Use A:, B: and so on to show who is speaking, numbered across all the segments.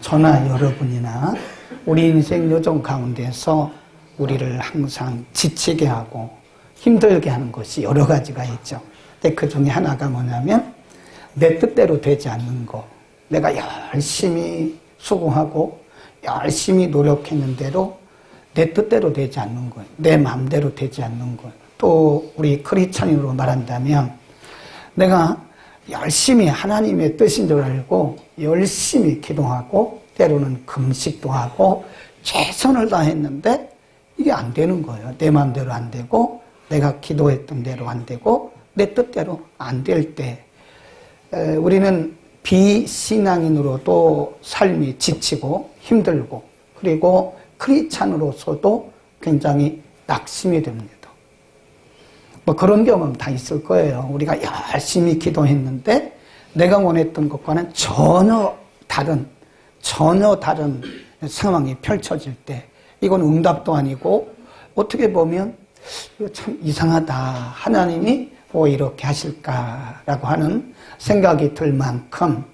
A: 저나 여러분이나 우리 인생 요정 가운데서 우리를 항상 지치게 하고 힘들게 하는 것이 여러 가지가 있죠. 근데 그 중에 하나가 뭐냐면 내 뜻대로 되지 않는 거. 내가 열심히 수고하고 열심히 노력했는데도 내 뜻대로 되지 않는 거예요. 내 마음대로 되지 않는 거예요. 또 우리 크리스찬으로 말한다면 내가 열심히 하나님의 뜻인 줄 알고 열심히 기도하고 때로는 금식도 하고 최선을 다했는데 이게 안 되는 거예요. 내 마음대로 안 되고 내가 기도했던 대로 안 되고 내 뜻대로 안 될 때 우리는 비신앙인으로도 삶이 지치고 힘들고 그리고 크리스찬으로서도 굉장히 낙심이 됩니다. 뭐 그런 경험 다 있을 거예요. 우리가 열심히 기도했는데 내가 원했던 것과는 전혀 다른 상황이 펼쳐질 때 이건 응답도 아니고 어떻게 보면 이거 참 이상하다. 하나님이 왜 이렇게 하실까라고 하는 생각이 들 만큼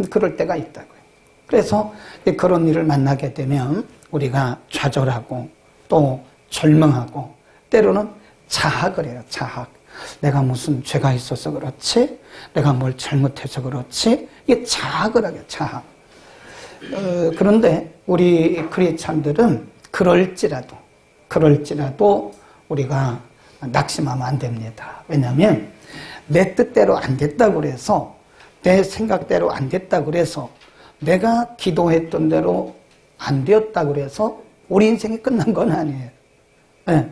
A: 그럴 때가 있다고요. 그래서 그런 일을 만나게 되면 우리가 좌절하고 또 절망하고 때로는 자학을 해요. 자학. 내가 무슨 죄가 있어서 그렇지? 내가 뭘 잘못해서 그렇지? 이게 자학을 하게 자학. 그런데 우리 크리스찬들은 그럴지라도 우리가 낙심하면 안 됩니다. 왜냐하면 내 뜻대로 안 됐다고 그래서 내 생각대로 안 됐다고 그래서 내가 기도했던 대로 안 되었다고 그래서 우리 인생이 끝난 건 아니에요. 네.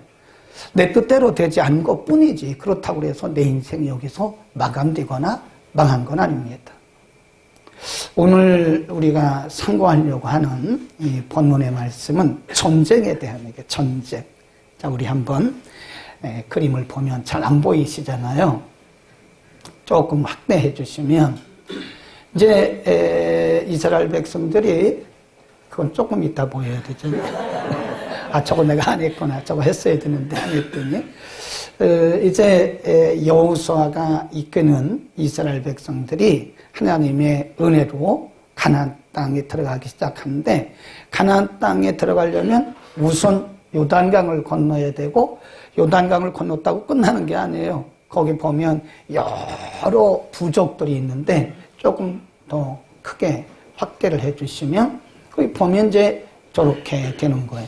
A: 내 뜻대로 되지 않은 것뿐이지 그렇다고 해서 내 인생이 여기서 마감되거나 망한 건 아닙니다. 오늘 우리가 상고하려고 하는 이 본문의 말씀은 전쟁에 대한 얘기예요. 전쟁. 자, 우리 한번 그림을 보면 잘 안 보이시잖아요. 조금 확대해 주시면 이제 이스라엘 백성들이 그건 조금 이따 보여야 되죠. 아, 저거 내가 안 했구나. 저거 했어야 되는데 안 했더니 이제 여호수아가 이끄는 이스라엘 백성들이 하나님의 은혜로 가나안 땅에 들어가기 시작하는데 가나안 땅에 들어가려면 우선 요단강을 건너야 되고 요단강을 건넜다고 끝나는 게 아니에요. 거기 보면 여러 부족들이 있는데 조금 더 크게 확대를 해주시면 거기 보면 이제 저렇게 되는 거예요.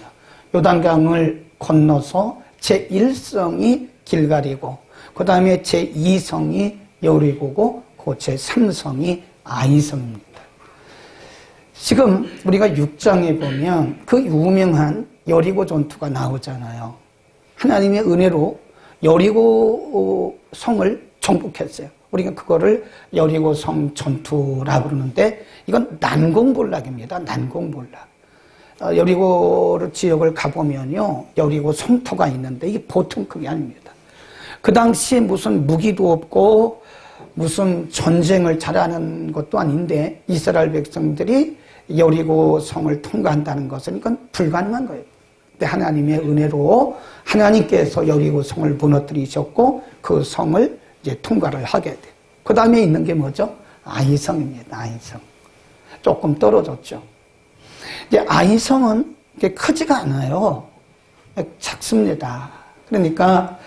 A: 요단강을 건너서 제1성이 길갈이고 그 다음에 제2성이 여리고고 그 제3성이 아이성입니다. 지금 우리가 6장에 보면 그 유명한 여리고 전투가 나오잖아요. 하나님의 은혜로 여리고 성을 정복했어요. 우리가 그거를 여리고 성 전투라고 그러는데 이건 난공불락입니다. 난공불락. 여리고 지역을 가보면요. 여리고 성터가 있는데 이게 보통 그게 아닙니다. 그 당시에 무슨 무기도 없고 무슨 전쟁을 잘하는 것도 아닌데 이스라엘 백성들이 여리고 성을 통과한다는 것은 이건 불가능한 거예요. 근데 하나님의 은혜로 하나님께서 여리고 성을 무너뜨리셨고 그 성을 이제 통과를 하게 돼요. 그 다음에 있는 게 뭐죠? 아이성입니다. 아이성. 조금 떨어졌죠. 이제 아이성은 크지가 않아요. 작습니다. 그러니까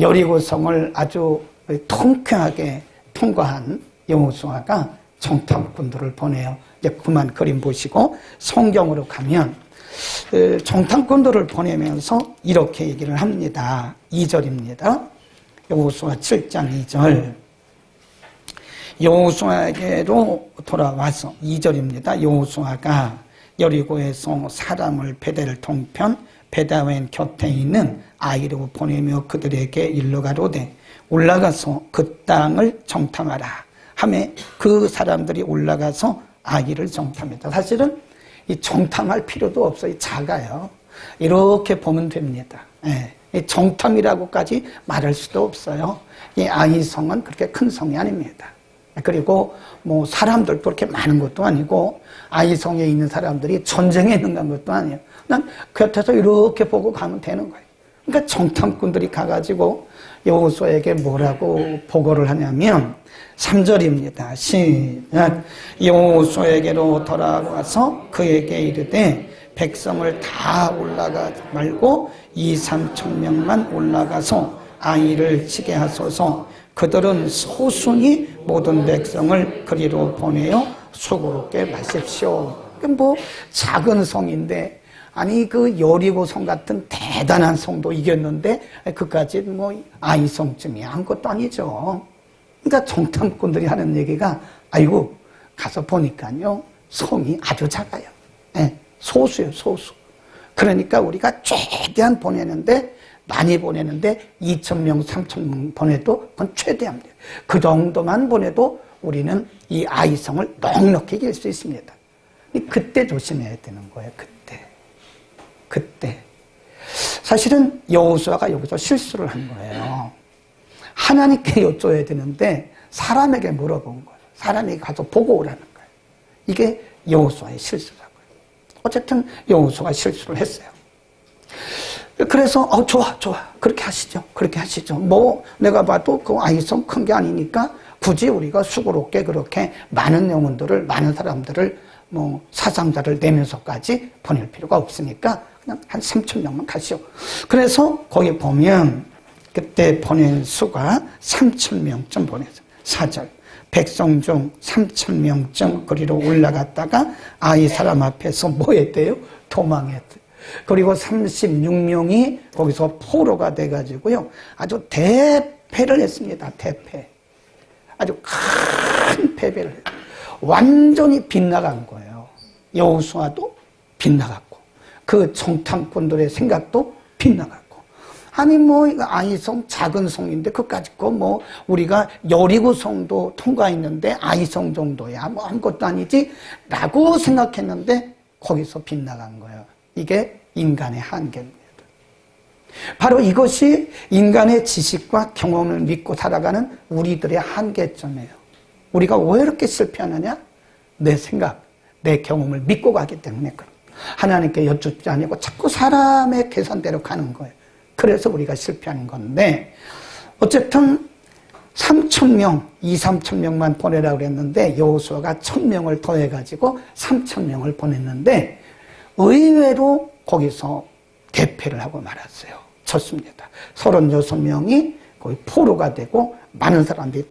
A: 여리고성을 아주 통쾌하게 통과한 여호수아가 정탐꾼들을 보내요. 이제 그만 그림 보시고 성경으로 가면 정탐꾼들을 보내면서 이렇게 얘기를 합니다. 2절입니다. 여호수아 7장 2절. 여호수아에게로 돌아와서 2절입니다. 여호수아가 여리고에서 사람을 베델 동편 베다웬 곁에 있는 아이로 보내며 그들에게 일러 가로되 올라가서 그 땅을 정탐하라 하매 그 사람들이 올라가서 아이를 정탐했다. 사실은 이 정탐할 필요도 없어요. 작아요. 이렇게 보면 됩니다. 이 정탐이라고까지 말할 수도 없어요. 이 아이성은 그렇게 큰 성이 아닙니다. 그리고 뭐 사람들도 그렇게 많은 것도 아니고 아이성에 있는 사람들이 전쟁에 있는 것도 아니에요. 그냥 곁에서 이렇게 보고 가면 되는 거예요. 그러니까 정탐꾼들이 가가지고 여호수아에게 뭐라고 보고를 하냐면 3절입니다. 시작. 여호수아에게로 돌아와서 그에게 이르되 백성을 다 올라가지 말고 2-3천 명만 올라가서 아이를 치게 하소서. 그들은 소순히 모든 백성을 그리로 보내어 수고롭게 마십시오. 뭐 작은 성인데 아니 그 여리고성 같은 대단한 성도 이겼는데 그까지 뭐 아이성쯤이 한 것도 아니죠. 그러니까 정탐꾼들이 하는 얘기가 아이고 가서 보니까요 성이 아주 작아요. 네, 소수예요, 소수. 그러니까 우리가 최대한 보내는데 많이 보내는데 2,000명, 3,000명 보내도 그건 최대합니다. 그 정도만 보내도 우리는 이 아이성을 넉넉히 이길 수 있습니다. 그때 조심해야 되는 거예요. 그때. 사실은 여호수아가 여기서 실수를 한 거예요. 하나님께 여쭤야 되는데 사람에게 물어본 거예요. 사람에게 가서 보고 오라는 거예요. 이게 여호수아의 실수라고요. 어쨌든 여호수아가 실수를 했어요. 그래서 좋아 그렇게 하시죠. 뭐 내가 봐도 그 아이성 큰 게 아니니까 굳이 우리가 수고롭게 그렇게 많은 영혼들을 많은 사람들을 뭐 사상자를 내면서까지 보낼 필요가 없으니까 그냥 한 3,000명만 가시오. 그래서 거기 보면 그때 보낸 수가 3,000명쯤 보냈어요. 4절. 백성 중 3,000명쯤 거리로 올라갔다가 아이 사람 앞에서 뭐 했대요? 도망했대요. 그리고 36명이 거기서 포로가 돼가지고요. 아주 대패를 했습니다. 대패. 아주 큰 패배를 했어요. 완전히 빗나간 거예요. 여호수아도 빗나갔고 그 정탐꾼들의 생각도 빗나갔고 아니 뭐 아이성 작은 성인데 그까짓 거 뭐 우리가 여리고 성도 통과했는데 아이성 정도야 뭐 아무것도 아니지 라고 생각했는데 거기서 빗나간 거예요. 이게 인간의 한계입니다. 바로 이것이 인간의 지식과 경험을 믿고 살아가는 우리들의 한계점이에요. 우리가 왜 이렇게 실패하느냐? 내 생각, 내 경험을 믿고 가기 때문에 하나님께 여쭙지 않고 자꾸 사람의 계산대로 가는 거예요. 그래서 우리가 실패하는 건데 어쨌든 3,000명, 2-3,000명만 보내라고 그랬는데 여호수아가 1,000명을 더해가지고 3,000명을 보냈는데 의외로 거기서 대패를 하고 말았어요. 졌습니다. 36명이 거의 포로가 되고 많은 사람들이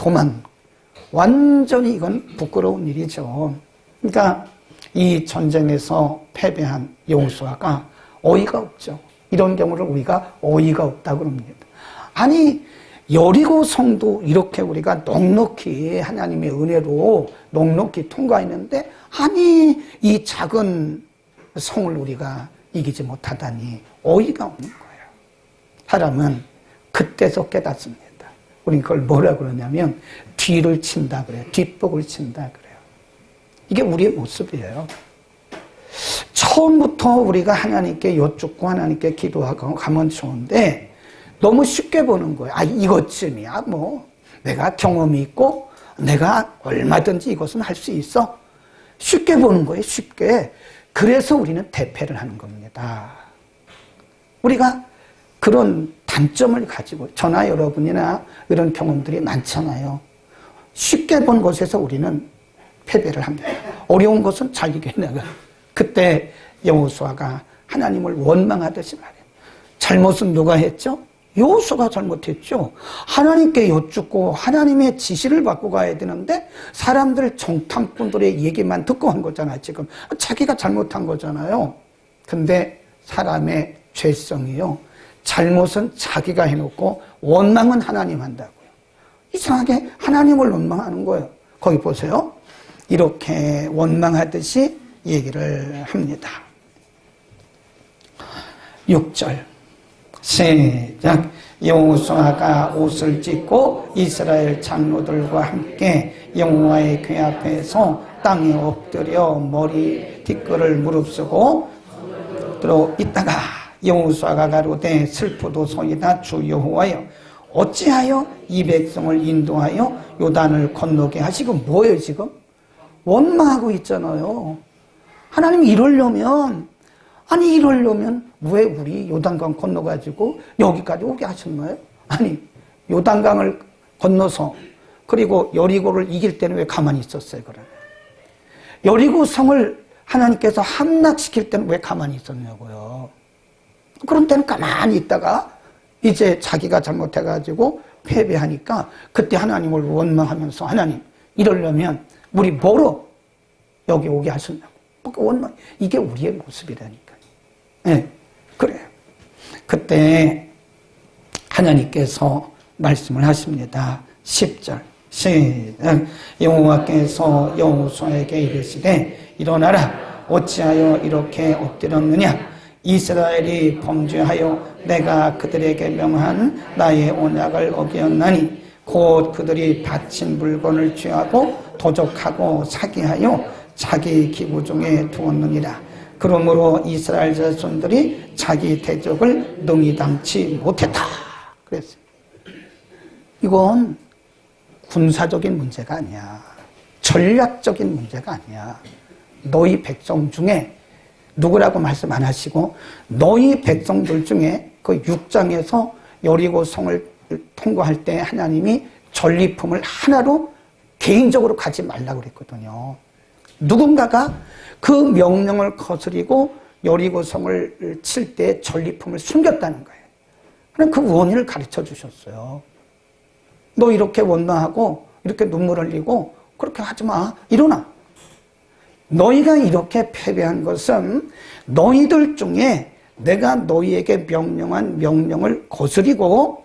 A: 완전히 이건 부끄러운 일이죠. 그러니까 이 전쟁에서 패배한 여호수아가 어이가 없죠. 이런 경우를 우리가 어이가 없다고 합니다. 아니 여리고 성도 이렇게 우리가 넉넉히 하나님의 은혜로 넉넉히 통과했는데 아니 이 작은 성을 우리가 이기지 못하다니 어이가 없는 거예요. 사람은 그때서 깨닫습니다. 우린 그걸 뭐라고 그러냐면 뒤를 친다 그래요. 뒷북을 친다 그래요. 이게 우리의 모습이에요. 처음부터 우리가 하나님께 여쭙고 하나님께 기도하고 가면 좋은데 너무 쉽게 보는 거예요. 이것쯤이야 뭐 내가 경험이 있고 내가 얼마든지 이것은 할 수 있어. 쉽게 보는 거예요. 쉽게. 그래서 우리는 대패를 하는 겁니다. 우리가 그런 단점을 가지고 저나 여러분이나 이런 경험들이 많잖아요. 쉽게 본 것에서 우리는 패배를 합니다. 어려운 것은 잘 이겨내가. 그때 여호수아가 하나님을 원망하듯이 말해요. 잘못은 누가 했죠? 여호수아가 잘못했죠. 하나님께 여쭙고 하나님의 지시를 받고 가야 되는데 사람들 정탐꾼들의 얘기만 듣고 한 거잖아요. 지금 자기가 잘못한 거잖아요. 근데 사람의 죄성이요. 잘못은 자기가 해놓고 원망은 하나님 한다고요. 이상하게 하나님을 원망하는 거예요. 거기 보세요. 이렇게 원망하듯이 얘기를 합니다. 6절 시작. 여호수아가 옷을 찢고 이스라엘 장로들과 함께 여호와의 궤 앞에서 땅에 엎드려 머리 뒷걸을 무릅쓰고 들어 있다가 여호수아가 가로되 슬프도소이다 주 여호와여 어찌하여 이 백성을 인도하여 요단을 건너게 하시고 뭐예요 지금? 원망하고 있잖아요. 하나님 이러려면 아니 이러려면 왜 우리 요단강 건너가지고 여기까지 오게 하셨나요? 아니 요단강을 건너서 그리고 여리고를 이길 때는 왜 가만히 있었어요? 그러면 여리고 성을 하나님께서 함락시킬 때는 왜 가만히 있었냐고요. 그런 때는 가만히 있다가 이제 자기가 잘못해가지고 패배하니까 그때 하나님을 원망하면서 하나님 이러려면 우리 뭐로 여기 오게 하셨냐고. 원망. 이게 우리의 모습이라니까요. 네, 그래요. 그때 하나님께서 말씀을 하십니다. 10절 시작. 여호와께서 여호수아에게 이르시되 일어나라. 어찌하여 이렇게 엎드렸느냐. 이스라엘이 범죄하여 내가 그들에게 명한 나의 언약을 어겼나니 곧 그들이 바친 물건을 취하고 도적하고 사기하여 자기 기부 중에 두었느니라. 그러므로 이스라엘 자손들이 자기 대적을 능히 당치 못했다. 그랬어요. 이건 군사적인 문제가 아니야. 전략적인 문제가 아니야. 너희 백성 중에 누구라고 말씀 안 하시고 너희 백성들 중에 그 6장에서 여리고 성을 통과할 때 하나님이 전리품을 하나로 개인적으로 가지 말라고 그랬거든요. 누군가가 그 명령을 거스리고 여리고 성을 칠 때 전리품을 숨겼다는 거예요. 그럼 그 원인을 가르쳐 주셨어요. 너 이렇게 원망하고 이렇게 눈물 흘리고 그렇게 하지 마. 일어나. 너희가 이렇게 패배한 것은 너희들 중에 내가 너희에게 명령한 명령을 거스리고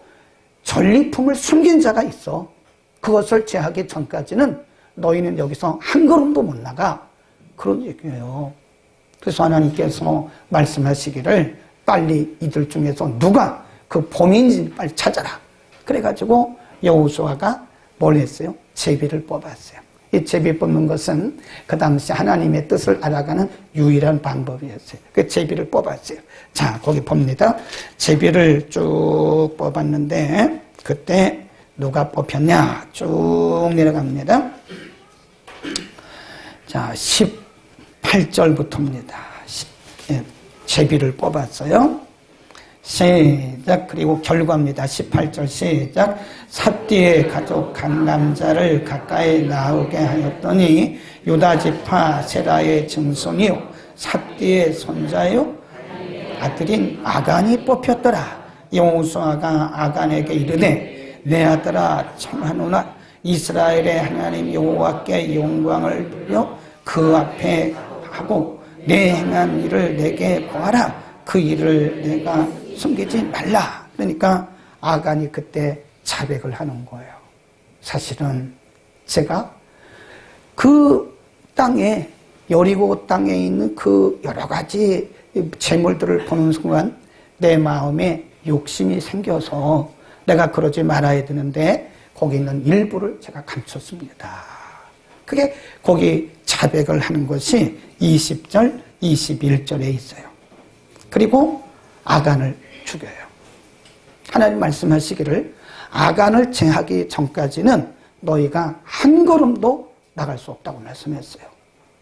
A: 전리품을 숨긴 자가 있어. 그것을 제하기 전까지는 너희는 여기서 한 걸음도 못 나가. 그런 얘기예요. 그래서 하나님께서 말씀하시기를 빨리 이들 중에서 누가 그 범인인지 빨리 찾아라. 그래가지고 여호수아가 뭘 했어요? 제비를 뽑았어요. 이 제비 뽑는 것은 그 당시 하나님의 뜻을 알아가는 유일한 방법이었어요. 그 제비를 뽑았어요. 자, 거기 봅니다. 제비를 쭉 뽑았는데 그때 누가 뽑혔냐? 쭉 내려갑니다. 자, 18절부터입니다. 제비를 뽑았어요. 시작. 그리고 결과입니다. 18절 시작. 삿디의 가족 한 남자를 가까이 나오게 하였더니 유다 지파 세라의 증손이요 삿디의 손자요 아들인 아간이 뽑혔더라. 여호수아가 아간에게 이르되 내 아들아 청하노나 이스라엘의 하나님 여호와께 영광을 돌려 그 앞에 하고 내 행한 일을 내게 고하라. 그 일을 내가 숨기지 말라. 그러니까 아간이 그때 자백을 하는 거예요. 사실은 제가 그 땅에 여리고 땅에 있는 그 여러 가지 재물들을 보는 순간 내 마음에 욕심이 생겨서 내가 그러지 말아야 되는데 거기 있는 일부를 제가 감췄습니다. 그게 거기 자백을 하는 것이 20절, 21절에 있어요. 그리고 아간을 죽여요. 하나님 말씀하시기를 아간을 제하기 전까지는 너희가 한 걸음도 나갈 수 없다고 말씀했어요.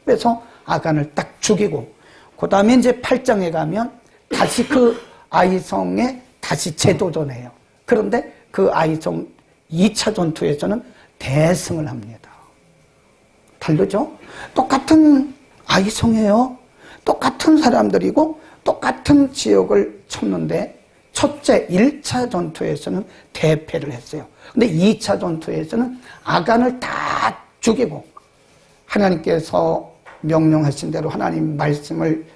A: 그래서 아간을 딱 죽이고 그 다음에 이제 8장에 가면 다시 그 아이성에 다시 재도전해요. 그런데 그 아이성 2차 전투에서는 대승을 합니다. 다르죠? 똑같은 아이성이에요. 똑같은 사람들이고 똑같은 지역을 쳤는데 첫째 1차 전투에서는 대패를 했어요. 근데 2차 전투에서는 아간을 다 죽이고 하나님께서 명령하신 대로 하나님 말씀을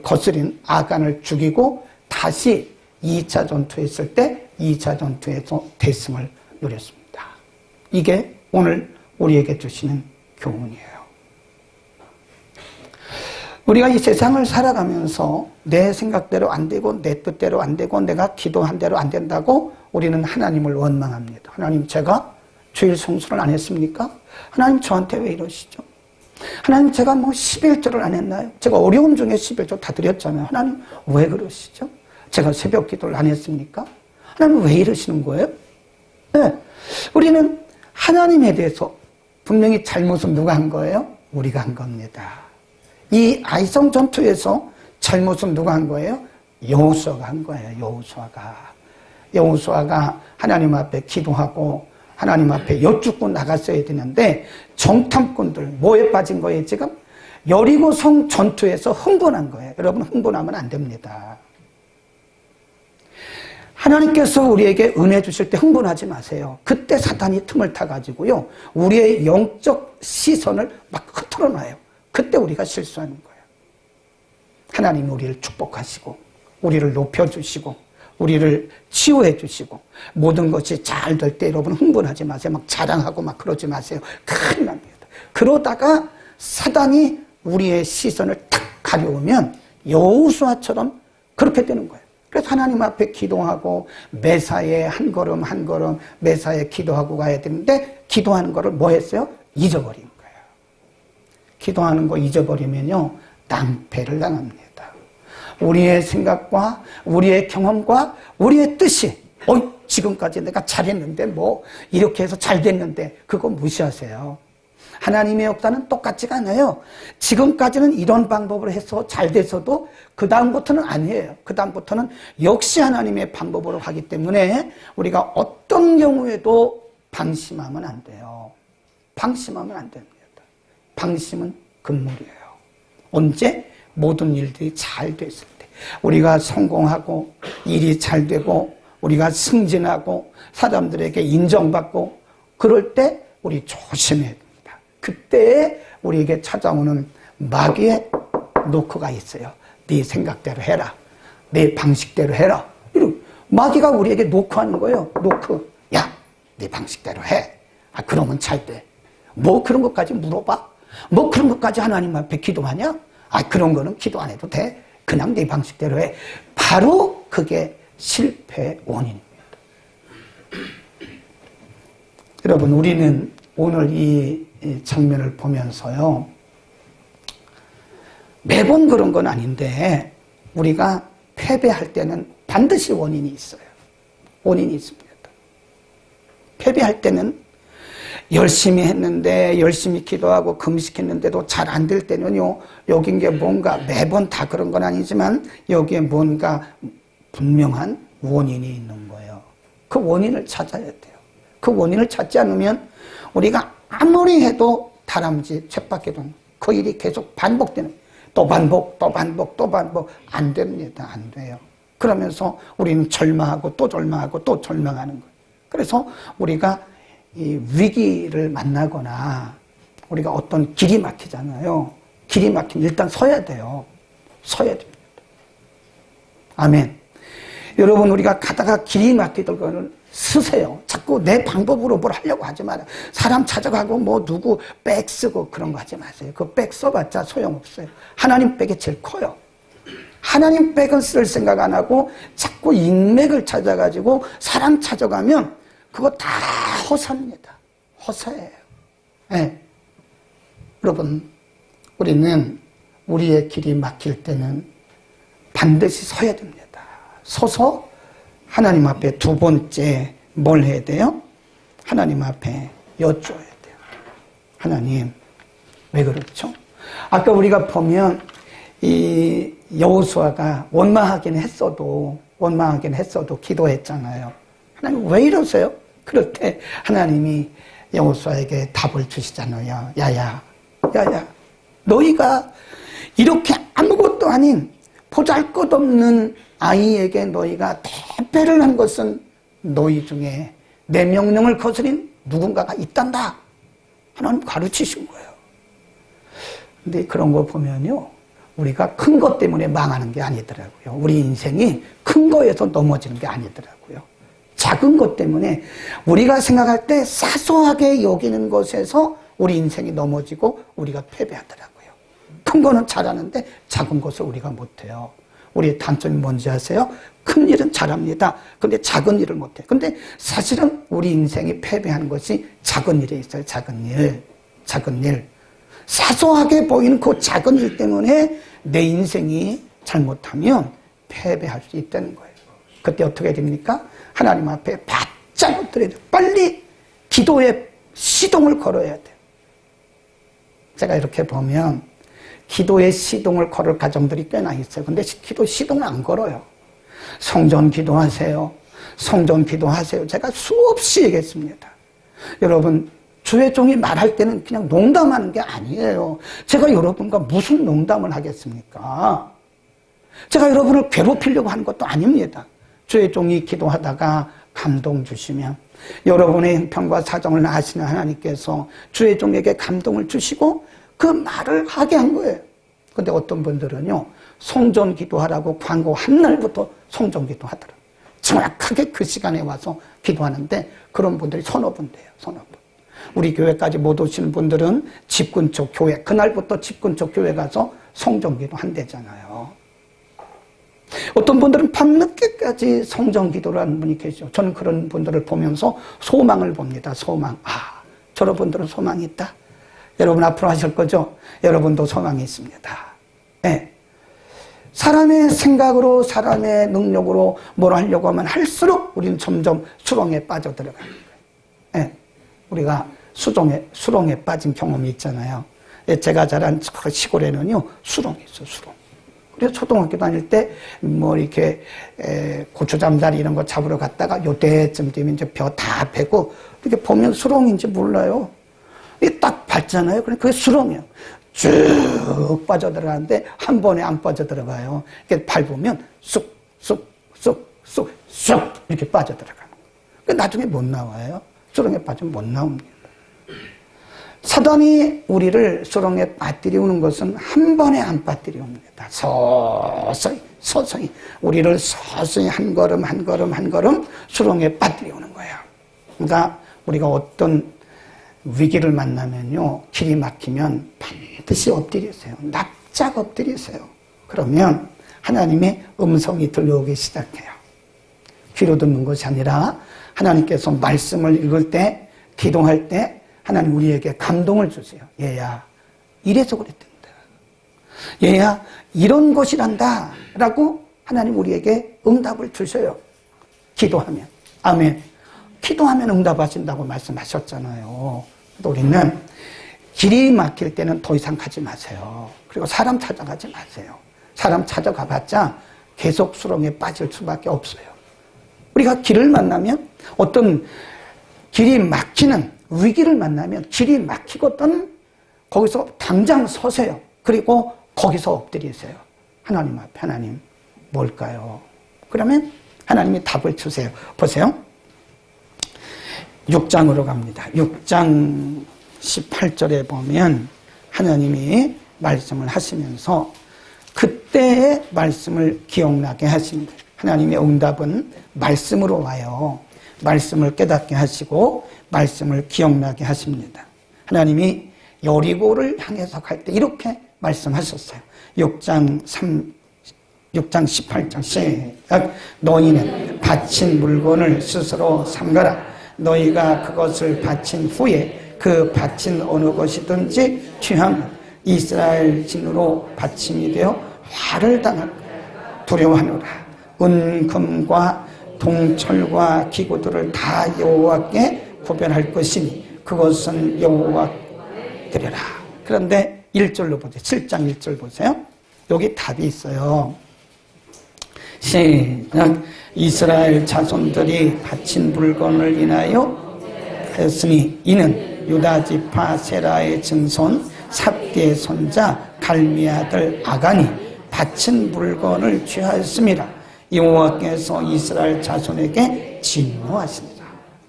A: 거스린 아간을 죽이고 다시 2차 전투했을 때 2차 전투에서 대승을 누렸습니다. 이게 오늘 우리에게 주시는 교훈이에요. 우리가 이 세상을 살아가면서 내 생각대로 안 되고 내 뜻대로 안 되고 내가 기도한 대로 안 된다고 우리는 하나님을 원망합니다. 하나님 제가 주일 성수를 안 했습니까? 하나님 저한테 왜 이러시죠? 하나님 제가 뭐 11조를 안 했나요? 제가 어려움 중에 11조 다 드렸잖아요. 하나님 왜 그러시죠? 제가 새벽 기도를 안 했습니까? 하나님 왜 이러시는 거예요? 네. 우리는 하나님에 대해서 분명히 잘못은 누가 한 거예요? 우리가 한 겁니다. 이 아이성 전투에서 잘못은 누가 한 거예요? 여호수아가 한 거예요. 여호수아가 하나님 앞에 기도하고 하나님 앞에 여쭙고 나갔어야 되는데 정탐꾼들 뭐에 빠진 거예요 지금? 여리고성 전투에서 흥분한 거예요. 여러분 흥분하면 안 됩니다. 하나님께서 우리에게 은혜 주실 때 흥분하지 마세요. 그때 사탄이 틈을 타가지고요 우리의 영적 시선을 막 흐트러 놔요. 그때 우리가 실수하는 거예요. 하나님이 우리를 축복하시고 우리를 높여주시고 우리를 치유해 주시고 모든 것이 잘 될 때 여러분 흥분하지 마세요. 막 자랑하고 막 그러지 마세요. 큰일 납니다. 그러다가 사단이 우리의 시선을 탁 가려우면 여호수아처럼 그렇게 되는 거예요. 그래서 하나님 앞에 기도하고 매사에 한 걸음 한 걸음 매사에 기도하고 가야 되는데 기도하는 거를 뭐 했어요? 잊어버린 거예요. 기도하는 거 잊어버리면요 낭패를 당합니다. 우리의 생각과 우리의 경험과 우리의 뜻이 지금까지 내가 잘했는데 뭐 이렇게 해서 잘 됐는데 그거 무시하세요. 하나님의 역사는 똑같지가 않아요. 지금까지는 이런 방법을 해서 잘 돼서도 그 다음부터는 아니에요. 그 다음부터는 역시 하나님의 방법으로 하기 때문에 우리가 어떤 경우에도 방심하면 안 돼요. 방심하면 안 됩니다. 방심은 금물이에요. 언제? 모든 일들이 잘 됐을 때 우리가 성공하고 일이 잘 되고 우리가 승진하고 사람들에게 인정받고 그럴 때 우리 조심해야 됩니다. 그때에 우리에게 찾아오는 마귀의 노크가 있어요. 네 생각대로 해라. 네 방식대로 해라. 마귀가 우리에게 노크하는 거예요. 노크. 야, 네 방식대로 해. 그러면 잘 돼. 뭐 그런 것까지 물어봐? 뭐 그런 것까지 하나님 앞에 기도하냐? 그런 거는 기도 안 해도 돼. 그냥 네 방식대로 해. 바로 그게 실패의 원인입니다. 여러분, 우리는 오늘 이 장면을 보면서요, 매번 그런 건 아닌데, 우리가 패배할 때는 반드시 원인이 있어요. 원인이 있습니다. 패배할 때는 열심히 했는데 열심히 기도하고 금식했는데도 잘 안 될 때는요 여긴 게 뭔가 매번 다 그런 건 아니지만 여기에 뭔가 분명한 원인이 있는 거예요. 그 원인을 찾아야 돼요. 그 원인을 찾지 않으면 우리가 아무리 해도 다람쥐 쳇바퀴 그 일이 계속 반복되는 또 반복 또 반복 또 반복 안 됩니다. 안 돼요. 그러면서 우리는 절망하고 또 절망하고 또 절망하는 거예요. 그래서 우리가 이 위기를 만나거나 우리가 어떤 길이 막히잖아요. 길이 막히면 일단 서야 돼요. 서야 됩니다. 아멘. 여러분 우리가 가다가 길이 막히더라도 서세요. 자꾸 내 방법으로 뭘 하려고 하지 마라. 사람 찾아가고 뭐 누구 백 쓰고 그런 거 하지 마세요. 그 백 써봤자 소용없어요. 하나님 백이 제일 커요. 하나님 백은 쓸 생각 안 하고 자꾸 인맥을 찾아가지고 사람 찾아가면 그거 다 허사입니다. 허사예요. 네. 여러분, 우리는 우리의 길이 막힐 때는 반드시 서야 됩니다. 서서 하나님 앞에 두 번째 뭘 해야 돼요? 하나님 앞에 여쭈어야 돼요. 하나님, 왜 그렇죠? 아까 우리가 보면 이 여호수아가 원망하긴 했어도 기도했잖아요. 하나님 왜 이러세요? 그럴 때 하나님이 여호수아에게 답을 주시잖아요. 야야 너희가 이렇게 아무것도 아닌 보잘것없는 아이에게 너희가 대패를 한 것은 너희 중에 내 명령을 거스린 누군가가 있단다. 하나님 가르치신 거예요. 근데 그런 거 보면요 우리가 큰 것 때문에 망하는 게 아니더라고요. 우리 인생이 큰 거에서 넘어지는 게 아니더라고요. 작은 것 때문에 우리가 생각할 때 사소하게 여기는 것에서 우리 인생이 넘어지고 우리가 패배하더라고요. 큰 거는 잘하는데 작은 것을 우리가 못해요. 우리의 단점이 뭔지 아세요? 큰 일은 잘합니다. 근데 작은 일을 못해요. 근데 사실은 우리 인생이 패배하는 것이 작은 일에 있어요. 작은 일. 사소하게 보이는 그 작은 일 때문에 내 인생이 잘못하면 패배할 수 있다는 거예요. 그때 어떻게 됩니까? 하나님 앞에 바짝 엎드려야 돼요. 빨리 기도에 시동을 걸어야 돼요. 제가 이렇게 보면 기도의 시동을 걸을 가정들이 꽤나 있어요. 근데 기도 시동을 안 걸어요. 성전 기도하세요. 성전 기도하세요. 제가 수없이 얘기했습니다. 여러분, 주의 종이 말할 때는 그냥 농담하는 게 아니에요. 제가 여러분과 무슨 농담을 하겠습니까? 제가 여러분을 괴롭히려고 하는 것도 아닙니다. 주의 종이 기도하다가 감동 주시면 여러분의 형편과 사정을 아시는 하나님께서 주의 종에게 감동을 주시고 그 말을 하게 한 거예요. 근데 어떤 분들은요, 성전 기도하라고 광고한 날부터 성전 기도하더라고요. 정확하게 그 시간에 와서 기도하는데 그런 분들이 서너 분 돼요. 서너 분. 우리 교회까지 못 오시는 분들은 집 근처 교회, 그날부터 집 근처 교회 가서 성전 기도 한대잖아요. 어떤 분들은 밤늦게까지 성전 기도를 하는 분이 계시죠. 저는 그런 분들을 보면서 소망을 봅니다. 소망. 아, 저런 분들은 소망이 있다. 여러분 앞으로 하실 거죠? 여러분도 소망이 있습니다. 네. 사람의 생각으로, 사람의 능력으로 뭘 하려고 하면 할수록 우리는 점점 수렁에 빠져들어가는 거예요. 네. 우리가 수렁에 빠진 경험이 있잖아요. 제가 자란 시골에는요, 수렁이 있어요, 수렁. 그래서 초등학교 다닐 때, 이렇게, 고추잠자리 이런 거 잡으러 갔다가 요때쯤 되면 이제 벼 다 베고, 이렇게 보면 수렁인지 몰라요. 이게 딱 밟잖아요. 그러니까 그게 수렁이에요. 쭉 빠져들어가는데, 한 번에 안 빠져들어가요. 이렇게 밟으면 쑥, 쑥, 쑥, 쑥, 쑥, 이렇게 빠져들어가는 거예요. 나중에 못 나와요. 수렁에 빠지면 못 나옵니다. 사단이 우리를 수렁에 빠뜨리우는 것은 한 번에 안 빠뜨리웁니다. 서서히 우리를 서서히 한 걸음 한 걸음 한 걸음 수렁에 빠뜨리우는 거예요. 그러니까 우리가 어떤 위기를 만나면요, 길이 막히면 반드시 엎드리세요. 납작 엎드리세요. 그러면 하나님의 음성이 들려오기 시작해요. 귀로 듣는 것이 아니라 하나님께서 말씀을 읽을 때, 기도할 때 하나님 우리에게 감동을 주세요. 얘야, 이래서 그랬단다. 얘야, 이런 것이란다. 라고 하나님 우리에게 응답을 주셔요. 기도하면. 아멘. 기도하면 응답하신다고 말씀하셨잖아요. 우리는 길이 막힐 때는 더 이상 가지 마세요. 그리고 사람 찾아가지 마세요. 사람 찾아가봤자 계속 수렁에 빠질 수밖에 없어요. 우리가 길을 만나면, 어떤 길이 막히는 위기를 만나면 길이 막히거든 거기서 당장 서세요. 그리고 거기서 엎드리세요. 하나님 앞에. 하나님 뭘까요? 그러면 하나님이 답을 주세요. 보세요. 6장으로 갑니다. 6장 18절에 보면 하나님이 말씀을 하시면서 그때의 말씀을 기억나게 하십니다. 하나님의 응답은 말씀으로 와요. 말씀을 깨닫게 하시고 말씀을 기억나게 하십니다. 하나님이 여리고를 향해서 갈 때 이렇게 말씀하셨어요. 6장 18절 시작. 너희는 바친 물건을 스스로 삼가라. 너희가 그것을 바친 후에 그 바친 어느 것이든지 취하면 이스라엘 진으로 바침이 되어 화를 당할 두려워하노라. 은금과 동철과 기구들을 다 여호와께 구별할 것이니 그것은 여호와 드려라. 그런데 1절로 보세요. 7장 1절 보세요. 여기 답이 있어요. 시작. 이스라엘 자손들이 바친 물건을 인하여 했으니 이는 유다 지파 세라의 증손 삽디의 손자 갈미 아들 아간이 바친 물건을 취하였습니다. 여호와께서 이스라엘 자손에게 진노하시니라.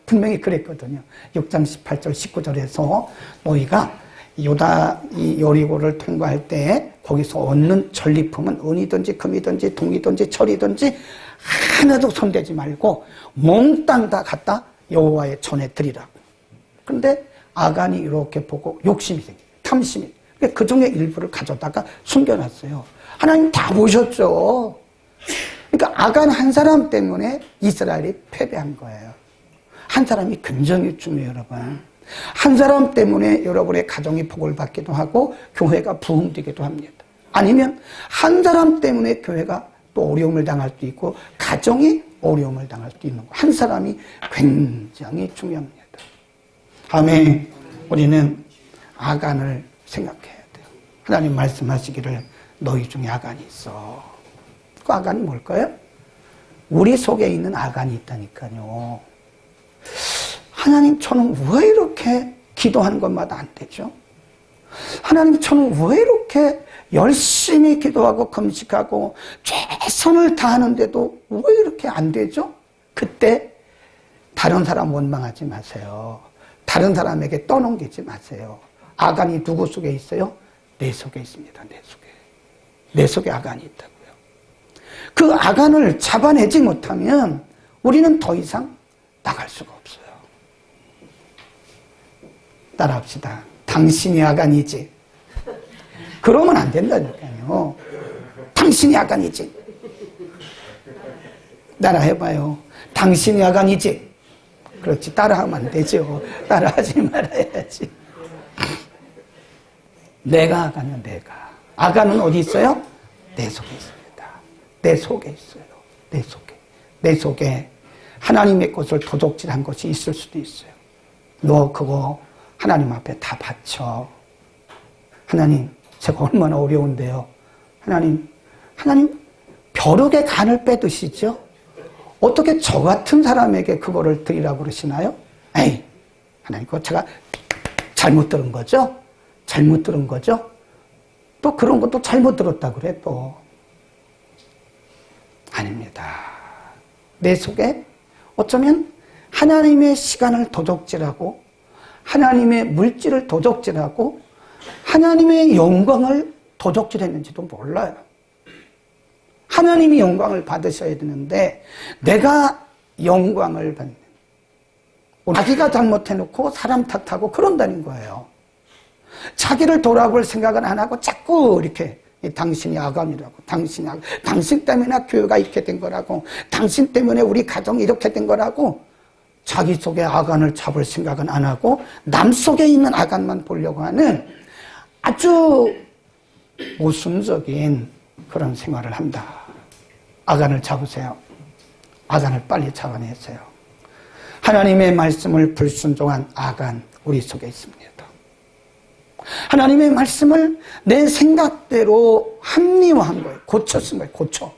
A: 분명히 그랬거든요. 6장 18절 19절에서 너희가 유다 이 여리고를 통과할 때 거기서 얻는 전리품은 은이든지 금이든지 동이든지 철이든지 하나도 손대지 말고 몽땅 다 갖다 여호와의 전에 드리라고. 그런데 아간이 이렇게 보고 욕심이 생겨요. 탐심이. 그 중에 일부를 가져다가 숨겨놨어요. 하나님 다 보셨죠. 그러니까 아간 한 사람 때문에 이스라엘이 패배한 거예요. 한 사람이 굉장히 중요해요, 여러분. 한 사람 때문에 여러분의 가정이 복을 받기도 하고 교회가 부흥되기도 합니다. 아니면 한 사람 때문에 교회가 또 어려움을 당할 수도 있고 가정이 어려움을 당할 수도 있는 거. 한 사람이 굉장히 중요합니다. 아멘. 우리는 아간을 생각해야 돼요. 하나님 말씀하시기를 너희 중에 아간이 있어. 그 아간이 뭘까요? 우리 속에 있는 아간이 있다니까요. 하나님, 저는 왜 이렇게 기도하는 것마다 안 되죠? 하나님, 저는 왜 이렇게 열심히 기도하고 금식하고 최선을 다하는데도 왜 이렇게 안 되죠? 그때 다른 사람 원망하지 마세요. 다른 사람에게 떠넘기지 마세요. 아간이 누구 속에 있어요? 내 속에 있습니다. 내 속에. 내 속에 아간이 있다고요. 그 아간을 잡아내지 못하면 우리는 더 이상 나갈 수가 없어요. 따라합시다. 당신이 아간이지. 그러면 안 된다니까요. 당신이 아간이지. 따라 해봐요. 당신이 아간이지. 그렇지. 따라하면 안 되죠. 따라하지 말아야지. 내가 아간이야, 내가. 아간은 어디 있어요? 내 속에 있습니다. 내 속에 있어요. 내 속에. 내 속에 하나님의 것을 도둑질한 것이 있을 수도 있어요. 너 그거 하나님 앞에 다 바쳐. 하나님, 제가 얼마나 어려운데요. 하나님 벼룩의 간을 빼드시죠? 어떻게 저 같은 사람에게 그거를 드리라고 그러시나요? 에이, 하나님, 그거 제가 잘못 들은 거죠? 잘못 들은 거죠? 또 그런 것도 잘못 들었다고 그래, 또. 아닙니다. 내 속에 어쩌면 하나님의 시간을 도적질하고 하나님의 물질을 도적질하고 하나님의 영광을 도적질했는지도 몰라요. 하나님이 영광을 받으셔야 되는데 내가 영광을 받는, 자기가 잘못해놓고 사람 탓하고 그런다는 거예요. 자기를 돌아볼 생각은 안 하고 자꾸 이렇게 당신이 아간이라고, 당신이 아간, 당신 때문에 교회가 이렇게 된 거라고, 당신 때문에 우리 가정이 이렇게 된 거라고, 자기 속에 아간을 잡을 생각은 안 하고 남 속에 있는 아간만 보려고 하는 아주 모순적인 그런 생활을 한다. 아간을 잡으세요. 아간을 빨리 잡아내세요. 하나님의 말씀을 불순종한 아간 우리 속에 있습니다. 하나님의 말씀을 내 생각대로 합리화한 거예요. 고쳐 쓴 거예요. 고쳐.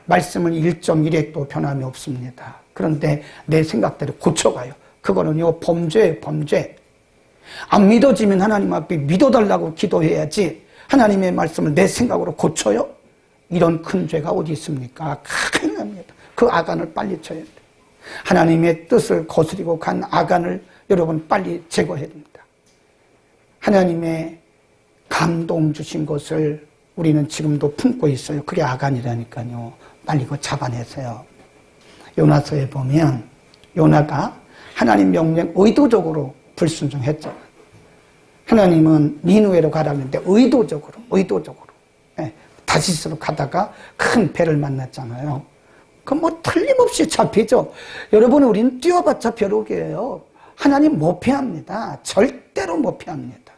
A: 말씀은 1.1핵도 변함이 없습니다. 그런데 내 생각대로 고쳐가요. 그거는요, 범죄예요, 범죄. 안 믿어지면 하나님 앞에 믿어달라고 기도해야지 하나님의 말씀을 내 생각으로 고쳐요? 이런 큰 죄가 어디 있습니까? 큰일 납니다. 그 아간을 빨리 쳐야 돼요. 하나님의 뜻을 거스리고 간 아간을 여러분 빨리 제거해야 됩니다. 하나님의 감동 주신 것을 우리는 지금도 품고 있어요. 그게 아간이라니까요. 빨리 그거 잡아내세요. 요나서에 보면 요나가 하나님 명령 의도적으로 불순종했죠. 하나님은 니느웨로 가라고 했는데 의도적으로 다시스로 가다가 큰 배를 만났잖아요. 그럼 뭐 틀림없이 잡히죠. 여러분, 우리는 뛰어봤자 벼룩이에요. 하나님 못 피합니다. 절대로 못 피합니다.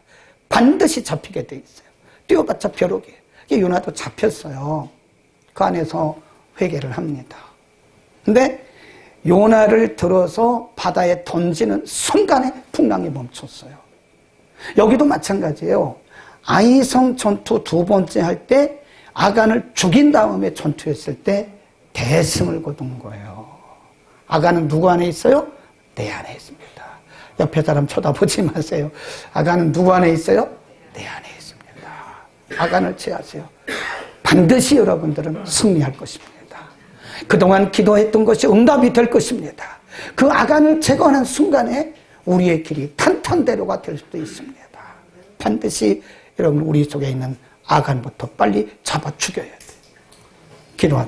A: 반드시 잡히게 돼 있어요. 뛰어봤자 벼룩이에요. 요나도 잡혔어요. 그 안에서 회개를 합니다. 근데 요나를 들어서 바다에 던지는 순간에 풍랑이 멈췄어요. 여기도 마찬가지예요. 아이성 전투 두 번째 할 때 아간을 죽인 다음에 전투했을 때 대승을 거둔 거예요. 아간은 누구 안에 있어요? 내 안에 있습니다. 옆에 사람 쳐다보지 마세요. 아간은 누구 안에 있어요? 내 안에 있습니다. 아간을 제하세요. 반드시 여러분들은 승리할 것입니다. 그동안 기도했던 것이 응답이 될 것입니다. 그 아간을 제거하는 순간에 우리의 길이 탄탄대로가 될 수도 있습니다. 반드시 여러분 우리 속에 있는 아간부터 빨리 잡아 죽여야 돼요. 기도하겠습니다.